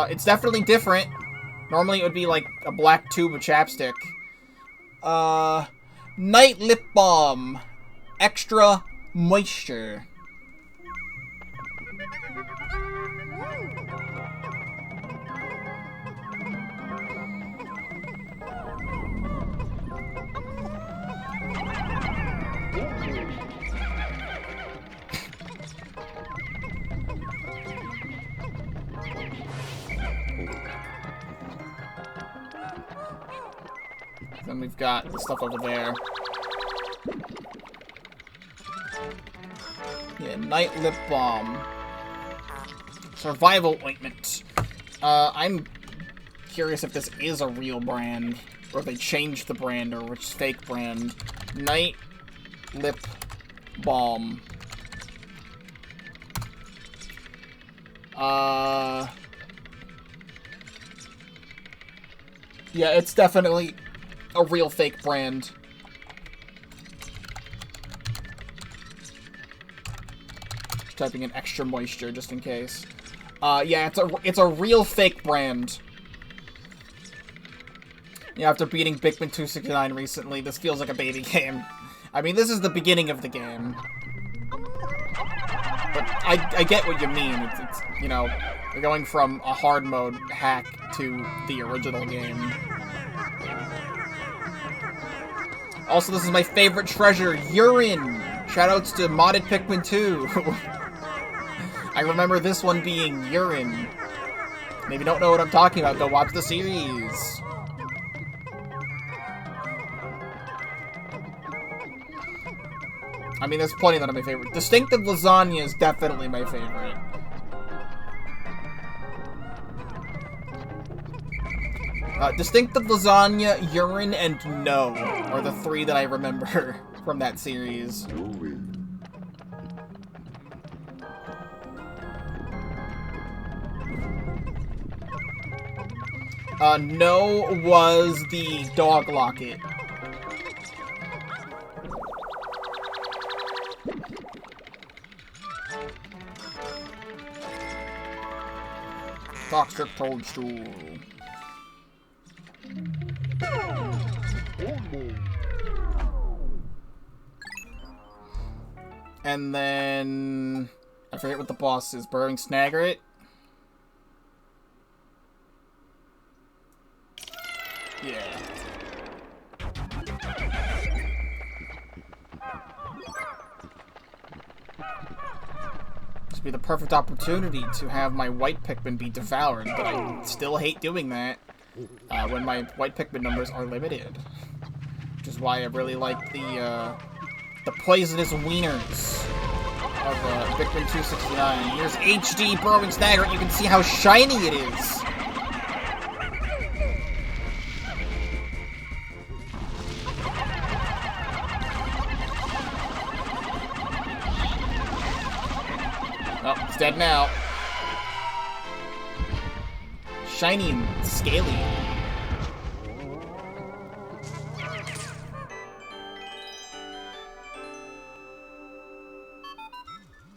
It's definitely different. Normally it would be like a black tube of chapstick. Night Lip Balm. Extra moisture. Then we've got the stuff over there. Yeah, Night Lip Balm. Survival Ointment. I'm curious if this is a real brand, or if they changed the brand, or which fake brand. Night Lip Balm. Yeah, it's definitely a real fake brand. Just typing in extra moisture just in case. Yeah, it's a real fake brand. Yeah, after beating Pikmin 269 recently, this feels like a baby game. I mean, this is the beginning of the game. But I get what you mean. It's you know, you're going from a hard mode hack to the original game. Also, this is my favorite treasure, urine! Shoutouts to modded Pikmin 2. I remember this one being urine. And if you don't know what I'm talking about, go watch the series. I mean, there's plenty that are my favorite. Distinctive lasagna is definitely my favorite. Distinctive lasagna, urine, and no are the three that I remember from that series. No was the dog locket. Toxic toadstool. And then I forget what the boss is. Burrowing Snaggerit. Yeah. This would be the perfect opportunity to have my white Pikmin be devoured, but I still hate doing that when my white Pikmin numbers are limited. Which is why I really like the poisonous wieners of Pikmin 269. Here's HD Burrowing Snaggerit. You can see how shiny it is. Oh, it's dead now. Shiny and scaly.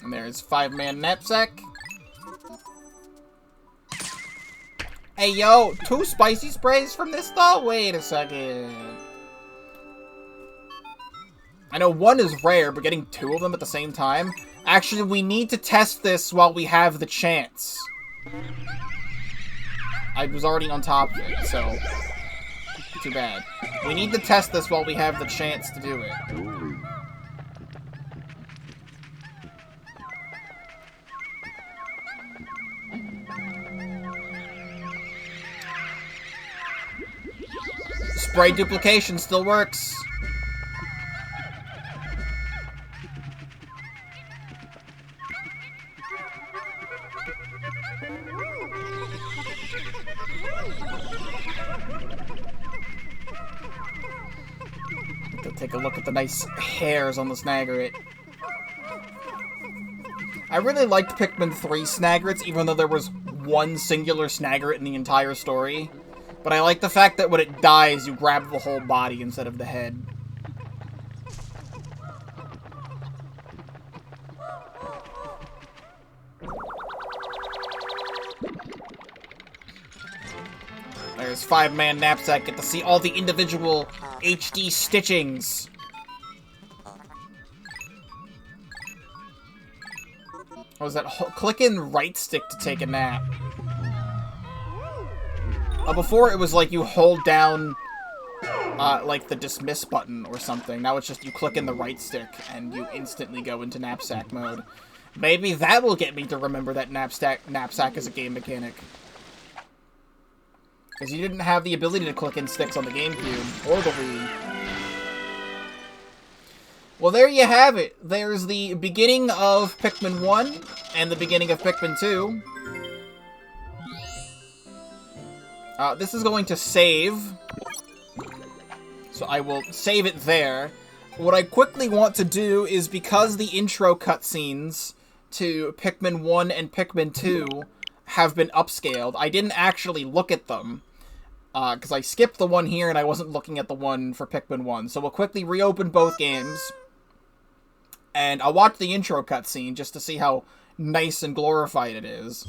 And there's 5-man knapsack. Hey, yo, 2 spicy sprays from this though? Wait a second. I know 1 is rare, but getting 2 of them at the same time? Actually, we need to test this while we have the chance. I was already on top of it, so too bad. We need to test this while we have the chance to do it. Spray duplication still works. Take a look at the nice hairs on the Snaggerit. I really liked Pikmin 3 Snaggerits, even though there was 1 singular Snaggerit in the entire story. But I like the fact that when it dies, you grab the whole body instead of the head. There's 5-man knapsack. Get to see all the individual HD stitchings. What was that? Click in right stick to take a nap. Before it was like you hold down like the dismiss button or something. Now it's just you click in the right stick and you instantly go into knapsack mode. Maybe that will get me to remember that knapsack is a game mechanic. Because you didn't have the ability to click in sticks on the GameCube or the Wii. Well, there you have it. There's the beginning of Pikmin 1 and the beginning of Pikmin 2. This is going to save. So I will save it there. What I quickly want to do is, because the intro cutscenes to Pikmin 1 and Pikmin 2 have been upscaled, I didn't actually look at them. Because I skipped the one here and I wasn't looking at the one for Pikmin 1. So we'll quickly reopen both games. And I'll watch the intro cutscene just to see how nice and glorified it is.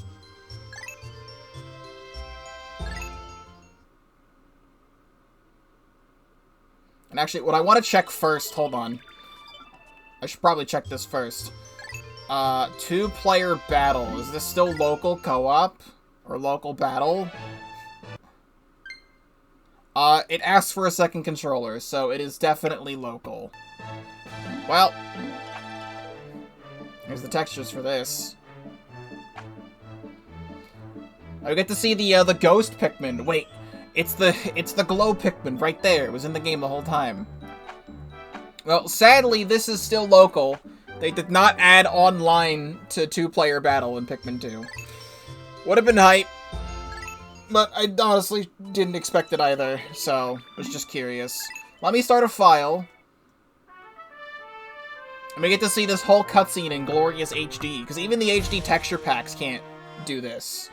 And actually, what I want to check first, hold on. I should probably check this first. Two-player battle. Is this still local co-op? Or local battle? It asks for a second controller, so it is definitely local. Well, here's the textures for this. I get to see the ghost Pikmin. Wait, it's the glow Pikmin right there. It was in the game the whole time. Well, sadly, this is still local. They did not add online to two-player battle in Pikmin 2. Would have been hype, but I honestly didn't expect it either, so was just curious. Let me start a file. And we get to see this whole cutscene in glorious HD, because even the HD texture packs can't do this.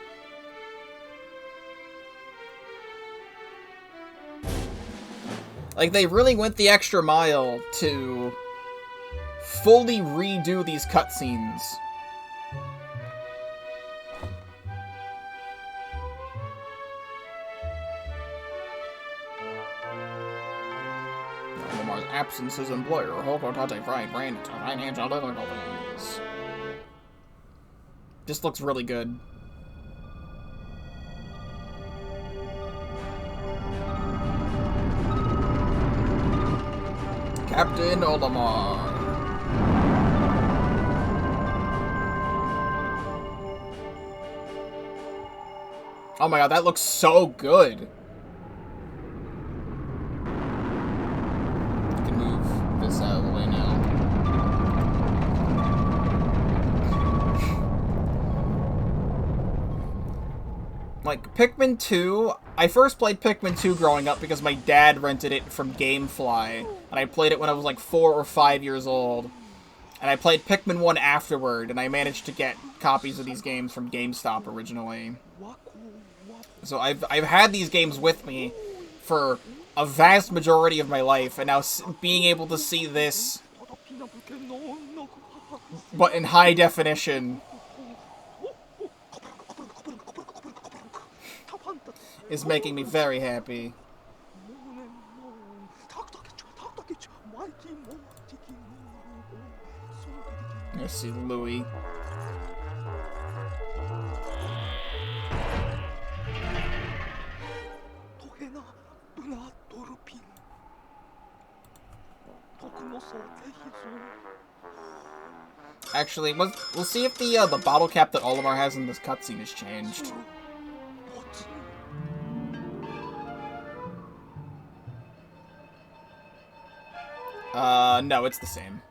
Like, they really went the extra mile to fully redo these cutscenes. Omar's absence is employer. Financial difficulties. This looks really good. Captain Olimar. Oh my god, that looks so good. I can move this out of the way now. Like, Pikmin 2, I first played Pikmin 2 growing up because my dad rented it from Gamefly, and I played it when I was like 4 or 5 years old. And I played Pikmin 1 afterward, and I managed to get copies of these games from GameStop originally. So I've had these games with me for a vast majority of my life, and now being able to see this, but in high definition, is making me very happy. Let's see Louis. Actually, we'll see if the bottle cap that Olimar has in this cutscene has changed. No, it's the same.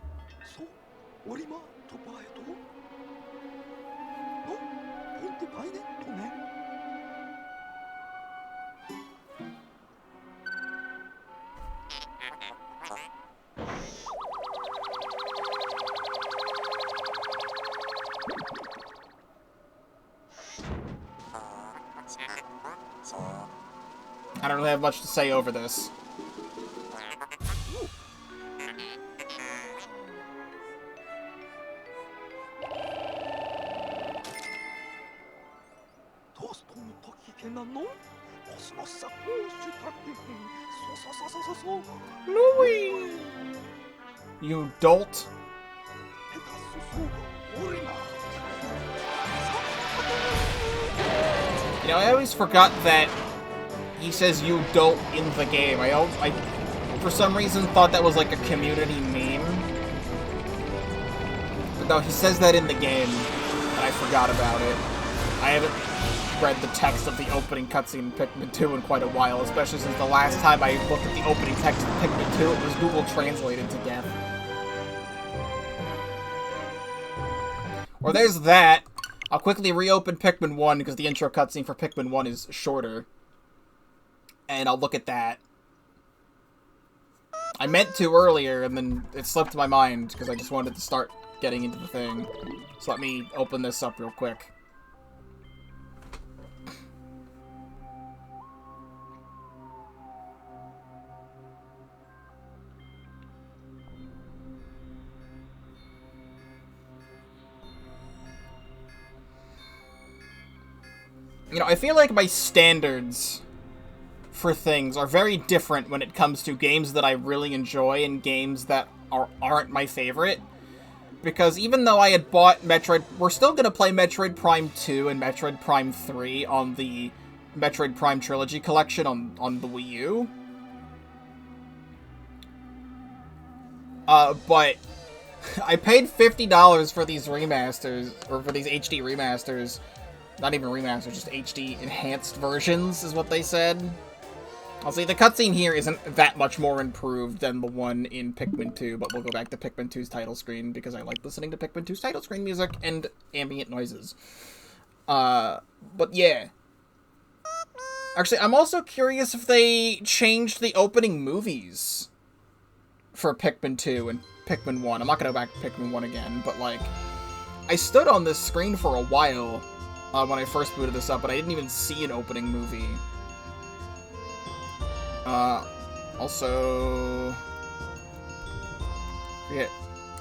I don't really have much to say over this. Louis! You dolt. You know, I always forgot that he says you dolt in the game. I for some reason thought that was like a community meme. But no, he says that in the game, and I forgot about it. I haven't read the text of the opening cutscene in Pikmin 2 in quite a while, especially since the last time I looked at the opening text of Pikmin 2, it was Google translated to death. Or there's that. I'll quickly reopen Pikmin 1 because the intro cutscene for Pikmin 1 is shorter. And I'll look at that. I meant to earlier, and then it slipped my mind because I just wanted to start getting into the thing. So let me open this up real quick. You know, I feel like my standards for things are very different when it comes to games that I really enjoy and games that aren't my favorite. because even though I had bought Metroid, we're still going to play Metroid Prime 2 and Metroid Prime 3 on the Metroid Prime Trilogy collection on the Wii U. But I paid $50 for these remasters, or for these HD remasters. Not even remasters, just HD enhanced versions is what they said. I'll say the cutscene here isn't that much more improved than the one in Pikmin 2, but we'll go back to Pikmin 2's title screen because I like listening to Pikmin 2's title screen music and ambient noises. But yeah. Actually, I'm also curious if they changed the opening movies for Pikmin 2 and Pikmin 1. I'm not gonna go back to Pikmin 1 again, but like, I stood on this screen for a while when I first booted this up, but I didn't even see an opening movie. Also... Forget.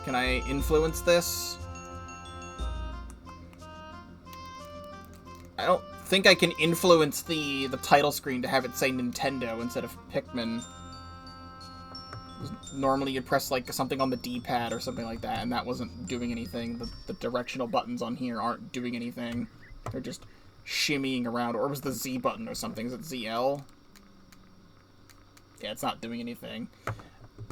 Can I influence this? I don't think I can influence the title screen to have it say Nintendo instead of Pikmin. Normally you'd press like something on the D-pad or something like that, and that wasn't doing anything. The directional buttons on here aren't doing anything. They're just shimmying around. Or it was the Z button or something. Is it ZL? Yeah, it's not doing anything.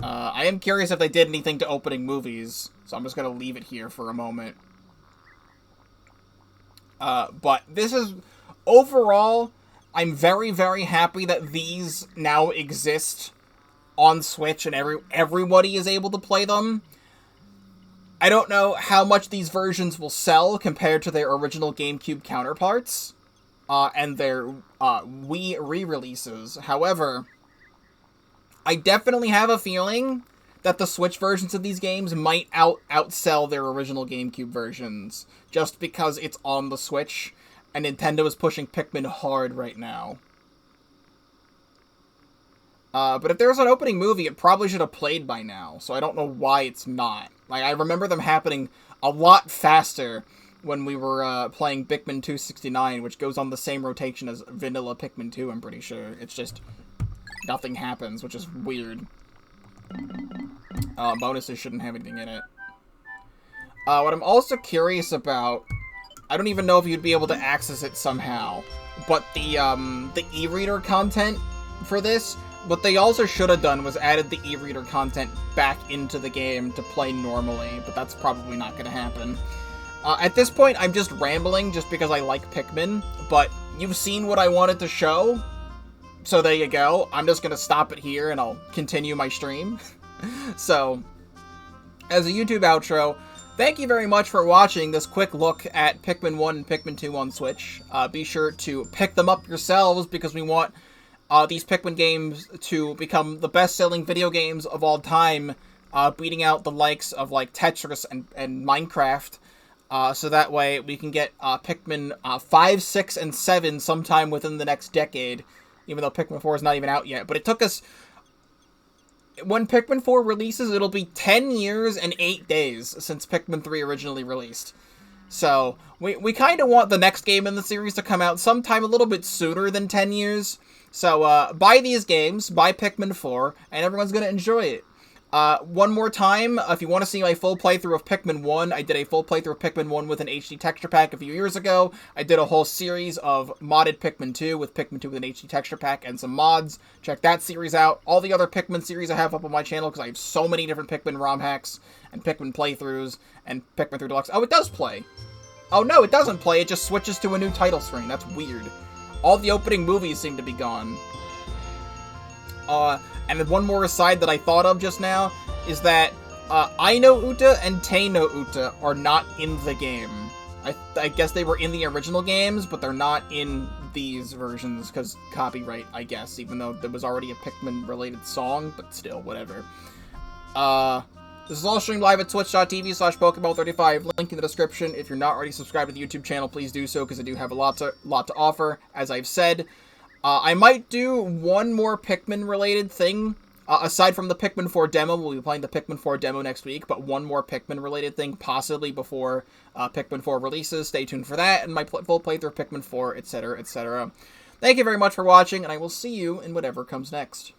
I am curious if they did anything to opening movies, so I'm just going to leave it here for a moment. But this is... Overall, I'm very, very happy that these now exist on Switch and everybody is able to play them. I don't know how much these versions will sell compared to their original GameCube counterparts and their Wii re-releases. However, I definitely have a feeling that the Switch versions of these games might outsell their original GameCube versions, just because it's on the Switch, and Nintendo is pushing Pikmin hard right now. But if there's an opening movie, it probably should have played by now, so I don't know why it's not. Like, I remember them happening a lot faster when we were playing Pikmin 269, which goes on the same rotation as vanilla Pikmin 2, I'm pretty sure. It's just... nothing happens, which is weird. Bonuses shouldn't have anything in it. What I'm also curious about... I don't even know if you'd be able to access it somehow, but the e-reader content for this... What they also should have done was added the e-reader content back into the game to play normally, but that's probably not going to happen. At this point, I'm just rambling just because I like Pikmin, but you've seen what I wanted to show, so there you go. I'm just going to stop it here and I'll continue my stream. So, as a YouTube outro, thank you very much for watching this quick look at Pikmin 1 and Pikmin 2 on Switch. Be sure to pick them up yourselves because we want... these Pikmin games to become the best-selling video games of all time, beating out the likes of, like, Tetris and Minecraft, so that way we can get Pikmin 5, 6, and 7 sometime within the next decade, even though Pikmin 4 is not even out yet. But it took us... When Pikmin 4 releases, it'll be 10 years and 8 days since Pikmin 3 originally released. So, we kind of want the next game in the series to come out sometime a little bit sooner than 10 years. So, buy these games, buy Pikmin 4, and everyone's going to enjoy it. One more time, if you want to see my full playthrough of Pikmin 1, I did a full playthrough of Pikmin 1 with an HD texture pack a few years ago. I did a whole series of modded Pikmin 2 with Pikmin 2 with an HD texture pack and some mods. Check that series out. All the other Pikmin series I have up on my channel, because I have so many different Pikmin ROM hacks, and Pikmin playthroughs, and Pikmin 3 Deluxe. Oh, it does play! Oh no, it doesn't play, it just switches to a new title screen. That's weird. All the opening movies seem to be gone. And one more aside that I thought of just now is that I no Uta and Te no Uta are not in the game. I guess they were in the original games, but they're not in these versions because copyright, I guess, even though there was already a Pikmin-related song, but still, whatever. This is all streamed live at twitch.tv/Pokeball35, link in the description. If you're not already subscribed to the YouTube channel, please do so, because I do have a lot to offer, as I've said. I might do one more Pikmin-related thing, aside from the Pikmin 4 demo. We'll be playing the Pikmin 4 demo next week, but one more Pikmin-related thing, possibly before Pikmin 4 releases. Stay tuned for that, and my full playthrough of Pikmin 4, etc., etc. Thank you very much for watching, and I will see you in whatever comes next.